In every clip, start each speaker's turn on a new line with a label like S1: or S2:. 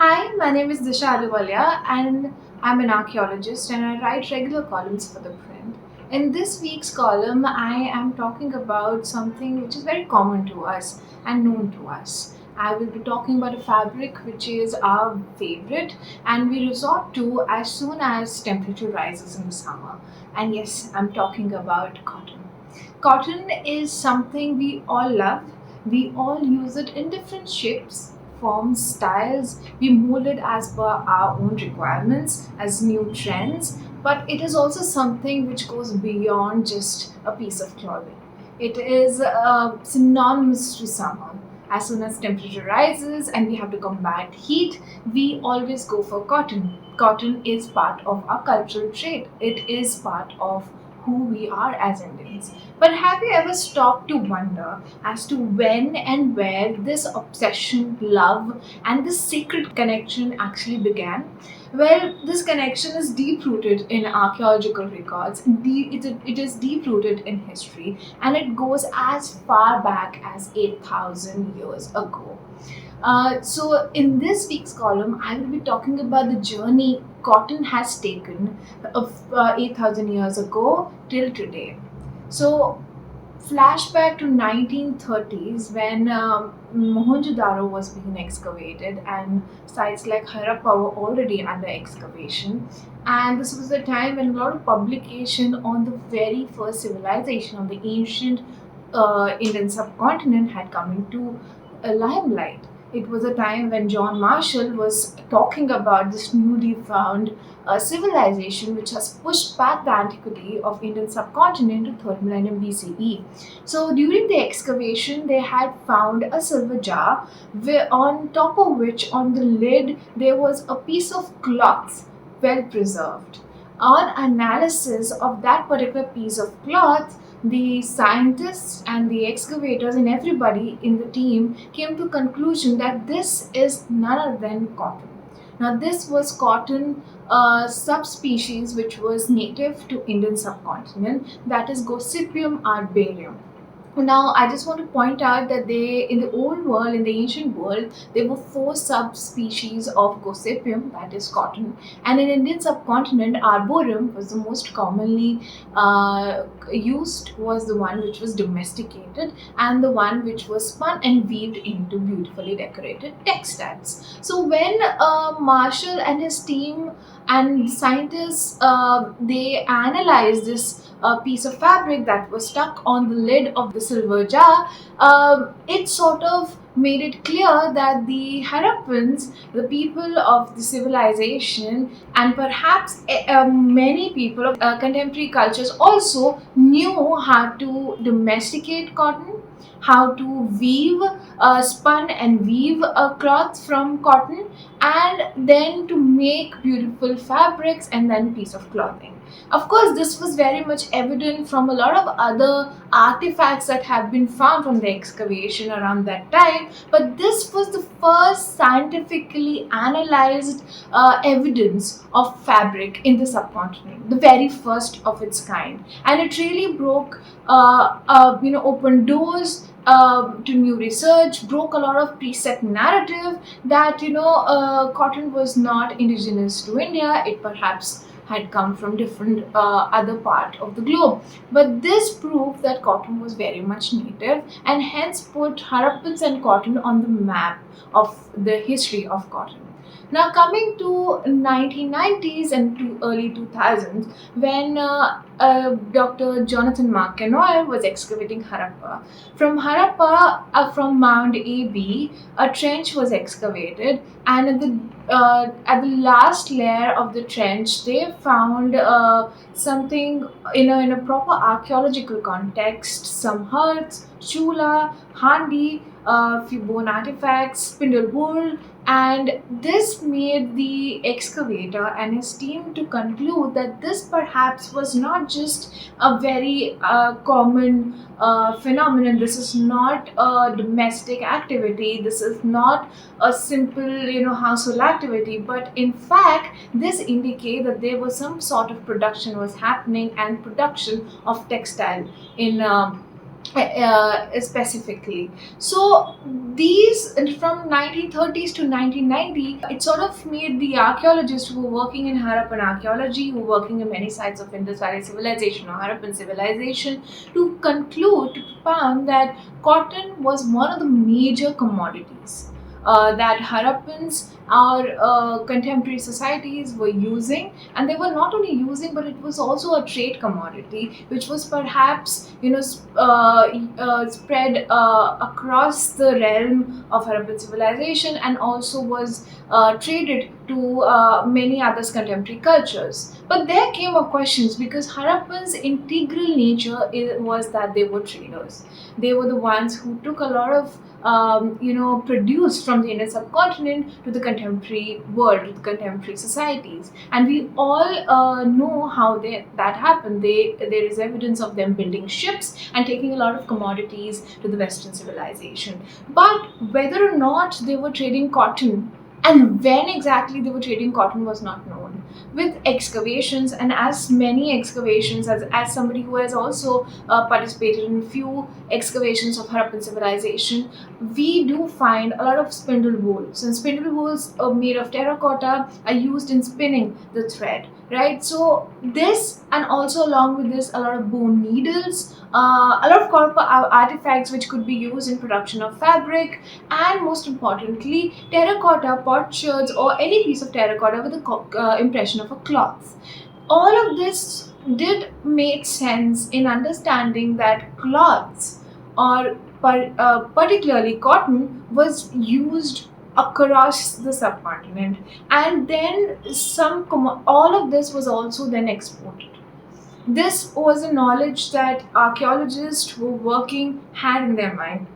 S1: Hi, my name is Disha Ahluwalia and I'm an archaeologist and I write regular columns for ThePrint. In this week's column, I am talking about something which is very common to us and known to us. I will be talking about a fabric which is our favorite and we resort to as soon as temperature rises in the summer. And yes, I'm talking about cotton. Cotton is something we all love. We all use it in different shapes, forms, styles. We mold it as per our own requirements, as new trends. But it is also something which goes beyond just a piece of clothing. It is synonymous to summer. As soon as temperature rises and we have to combat heat, we always go for cotton. Cotton is part of our cultural trait. It is part of who we are as Indians. But have you ever stopped to wonder as to when and where this obsession, love, and this sacred connection actually began? Well, this connection is deep rooted in archaeological records, it is deep rooted in history, and it goes as far back as 8,000 years ago. In this week's column, I will be talking about the journey cotton has taken of 8,000 years ago till today. So, flashback to 1930s when Mohenjo-daro was being excavated and sites like Harappa were already under excavation. And this was the time when a lot of publication on the very first civilization of the ancient Indian subcontinent had come into limelight. It was a time when John Marshall was talking about this newly found civilization which has pushed back the antiquity of Indian subcontinent to 3rd millennium BCE. So during the excavation, they had found a silver jar on top of which, on the lid, there was a piece of cloth well preserved. On analysis of that particular piece of cloth, the scientists and the excavators and everybody in the team came to conclusion that this is none other than cotton. Now, this was cotton subspecies which was native to Indian subcontinent, that is Gossypium arboreum. Now, I just want to point out that in the old world, in the ancient world, there were four subspecies of Gossypium, that is cotton, and in Indian subcontinent, arboreum was the most commonly used, was the one which was domesticated, and the one which was spun and weaved into beautifully decorated textiles. So, when Marshall and his team and scientists they analyzed this piece of fabric that was stuck on the lid of the silver jar, it sort of made it clear that the Harappans, the people of the civilization, and perhaps many people of contemporary cultures also knew how to domesticate cotton, how to weave, spun and weave a cloth from cotton, and then to make beautiful fabrics and then piece of clothing. Of course, this was very much evident from a lot of other artifacts that have been found from the excavation around that time, but this was the first scientifically analyzed evidence of fabric in the subcontinent, the very first of its kind, and it really broke, opened doors to new research, broke a lot of preset narrative that cotton was not indigenous to India. It perhaps had come from different other part of the globe. But this proved that cotton was very much native and hence put Harappans and cotton on the map of the history of cotton. Now coming to 1990s and to early 2000s, when Dr. Jonathan McEnoy was excavating Harappa. From Harappa, from Mound AB, a trench was excavated, and at the last layer of the trench, they found something in a proper archaeological context: some hearths, chula, handi, few bone artifacts, spindle wool, and this made the excavator and his team to conclude that this perhaps was not just a very common phenomenon. This is not a domestic activity. This is not a simple, household activity. But in fact, this indicates that there was some sort of production was happening and production of textile in specifically. So these from 1930s to 1990, it sort of made the archaeologists who were working in Harappan archaeology, who were working in many sites of Indus Valley civilization or Harappan civilization, to conclude, to propound that cotton was one of the major commodities that Harappans, our contemporary societies, were using. And they were not only using, but it was also a trade commodity, which was perhaps, spread across the realm of Harappan civilization, and also was traded to many other contemporary cultures. But there came up questions, because Harappans' integral nature was that they were traders. They were the ones who took a lot of produced from the Indian subcontinent to the contemporary world, to the contemporary societies. And we all know how that happened. There is evidence of them building ships and taking a lot of commodities to the Western civilization. But whether or not they were trading cotton, and when exactly they were trading cotton, was not known. With excavations, and as many excavations, as somebody who has also participated in few excavations of Harappan civilization, we do find a lot of spindle wools, and spindle wools made of terracotta are used in spinning the thread, right? So this, and also along with this, a lot of bone needles, a lot of copper artifacts which could be used in production of fabric, and most importantly, terracotta potsherds or any piece of terracotta with the impression of a cloth. All of this did make sense in understanding that cloths, or particularly cotton, was used across the subcontinent, and then all of this was also then exported. This was a knowledge that archaeologists who were working had in their mind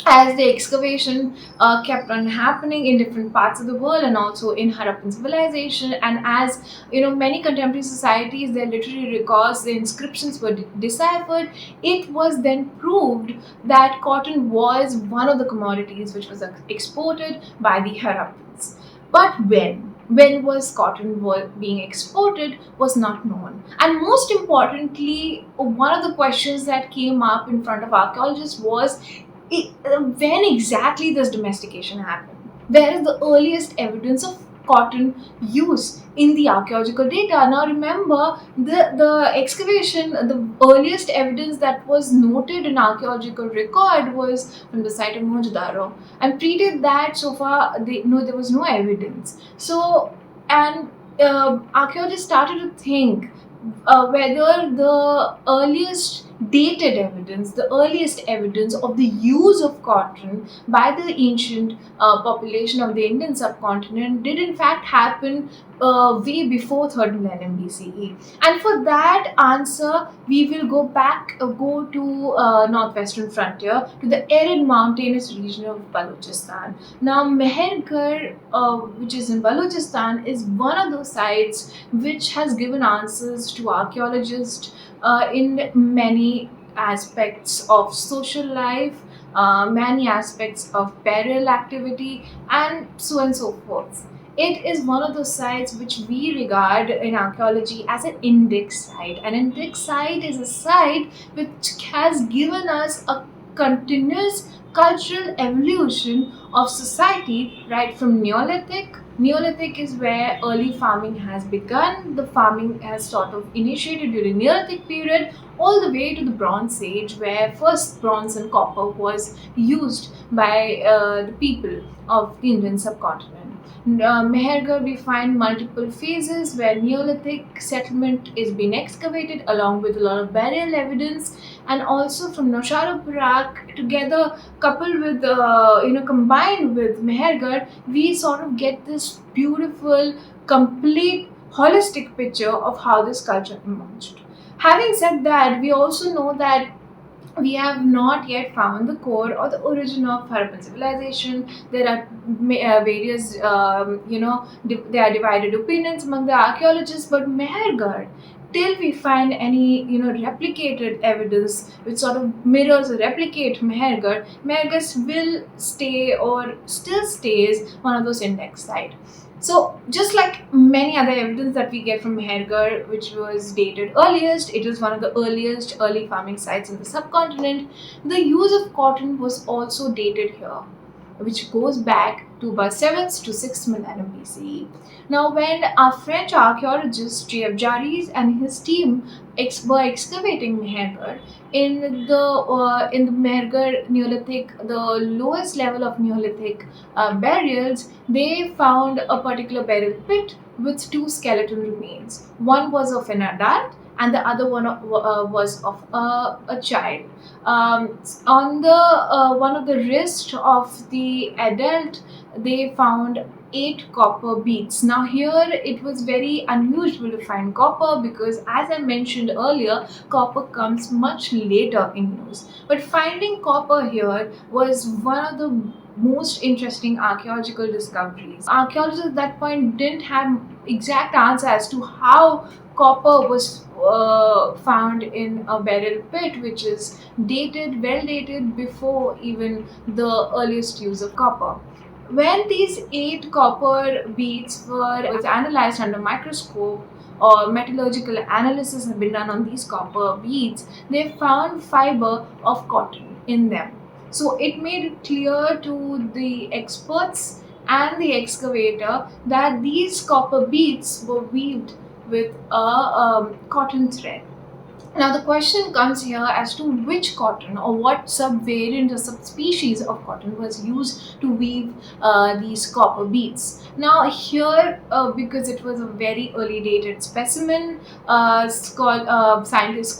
S1: as the excavation kept on happening in different parts of the world, and also in Harappan civilization. And as many contemporary societies, their literary records, the inscriptions were deciphered, it was then proved that cotton was one of the commodities which was exported by the Harappans. But when was cotton being exported was not known. And most importantly, one of the questions that came up in front of archaeologists was, when exactly does domestication happen? Where is the earliest evidence of cotton use in the archaeological data? Now remember, the excavation, the earliest evidence that was noted in archaeological record was from the site of Mohenjo-daro, and predate that, so far there was no evidence. So, and archaeologists started to think whether the earliest evidence of the use of cotton by the ancient population of the Indian subcontinent did in fact happen way before 3rd millennium BCE. And for that answer, we will go to northwestern frontier, to the arid mountainous region of Balochistan. Now, Mehergarh, which is in Balochistan, is one of those sites which has given answers to archaeologists in many aspects of social life, many aspects of burial activity, and so on and so forth. It is one of those sites which we regard in archaeology as an index site. An index site is a site which has given us a continuous cultural evolution of society, right from Neolithic. Neolithic is where early farming has begun. The farming has sort of initiated during Neolithic period, all the way to the Bronze Age, where first bronze and copper was used by the people of the Indian subcontinent. Mehergarh, we find multiple phases where Neolithic settlement is being excavated, along with a lot of burial evidence, and also from Nosharo Barak together, coupled with combined with Mehergarh, we sort of get this beautiful, complete, holistic picture of how this culture emerged. Having said that, we also know that we have not yet found the core or the origin of Harappan civilization. There are various, there are divided opinions among the archaeologists, but Mehergarh till we find any replicated evidence which sort of mirrors or replicate Mehergarh, Mehergarh will stay or still stays one of those index sites. So just like many other evidence that we get from Mehergarh, which was dated earliest, it is one of the earliest early farming sites in the subcontinent. The use of cotton was also dated here, which goes back to about 7th to 6th millennium BCE. Now, when our French archaeologist J.F. Jarries and his team were excavating Mehergarh in the Mehergarh Neolithic, the lowest level of Neolithic burials, they found a particular burial pit with two skeleton remains. One was of an adult, and the other one was of a child. On the one of the wrist of the adult, they found 8 copper beads. Now here it was very unusual to find copper because, as I mentioned earlier, copper comes much later in use. But finding copper here was one of the most interesting archaeological discoveries. Archaeologists at that point didn't have exact answer as to how copper was found in a burial pit, which is well dated before even the earliest use of copper. When these 8 copper beads was analyzed under microscope, or metallurgical analysis have been done on these copper beads, they found fiber of cotton in them. So it made it clear to the experts and the excavator that these copper beads were weaved with a cotton thread. Now the question comes here as to which cotton or what subvariant or subspecies of cotton was used to weave these copper beads. Now here, because it was a very early dated specimen, scientists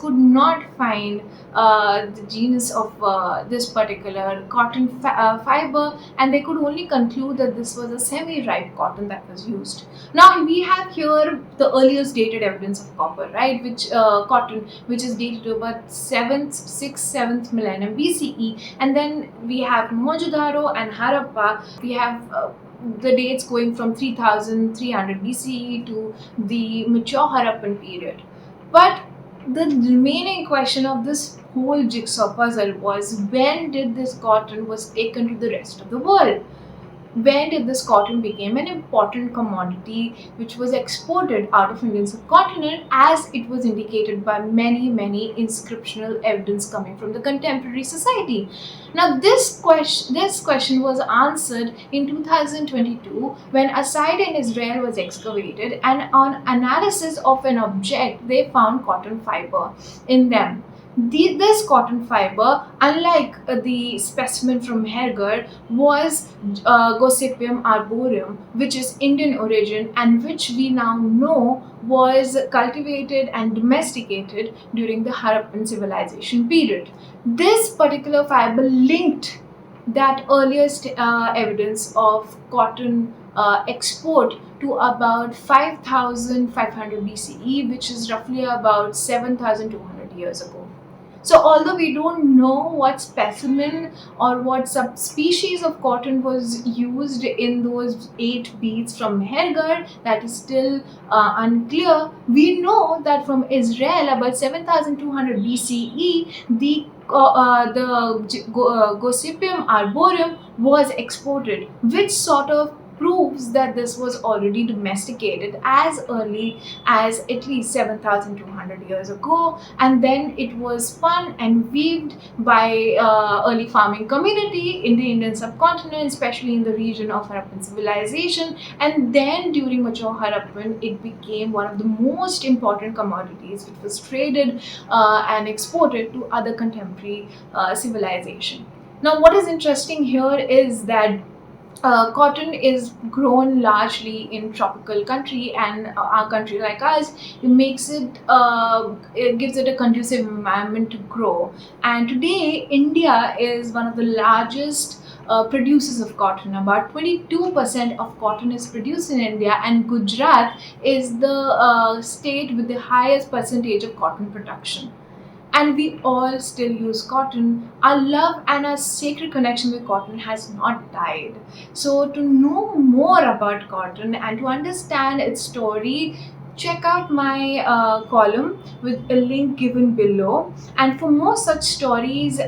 S1: could not find the genus of this particular cotton fiber, and they could only conclude that this was a semi-ripe cotton that was used. Now we have here the earliest dated evidence of copper, right, which cotton, which is dated to about 6th millennium BCE. And then we have Mohenjo-daro and Harappa. We have the dates going from 3300 BCE to the mature Harappan period. But the remaining question of this whole jigsaw puzzle was, when did this cotton was taken to the rest of the world? When did this cotton become an important commodity which was exported out of Indian subcontinent, as it was indicated by many inscriptional evidence coming from the contemporary society? Now this question was answered in 2022 when a site in Israel was excavated, and on analysis of an object they found cotton fiber in them. This cotton fiber, unlike the specimen from Mehergarh, was Gossypium arboreum, which is Indian origin and which we now know was cultivated and domesticated during the Harappan civilization period. This particular fiber linked that earliest evidence of cotton export to about 5500 BCE, which is roughly about 7200 years ago. So although we don't know what specimen or what subspecies of cotton was used in those 8 beads from Mehergarh, that is still unclear, we know that from Israel about 7200 BCE, the Gossypium arboreum was exported, which sort of proves that this was already domesticated as early as at least 7200 years ago, and then it was spun and weaved by early farming community in the Indian subcontinent, especially in the region of Harappan civilization, and then during mature Harappan it became one of the most important commodities which was traded and exported to other contemporary civilization. Now what is interesting here is that cotton is grown largely in tropical country, and our country like us, it gives it a conducive environment to grow. And today India is one of the largest producers of cotton. About 22% of cotton is produced in India, and Gujarat is the state with the highest percentage of cotton production. And we all still use cotton. Our love and our sacred connection with cotton has not died. So to know more about cotton and to understand its story, check out my column with a link given below. And for more such stories,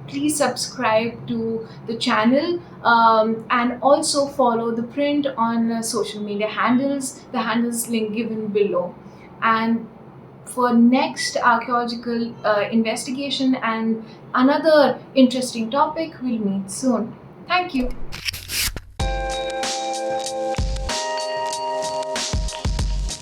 S1: please subscribe to the channel, and also follow the print on social media handles, the handles link given below. And for next archaeological investigation and another interesting topic, we'll meet soon. Thank you.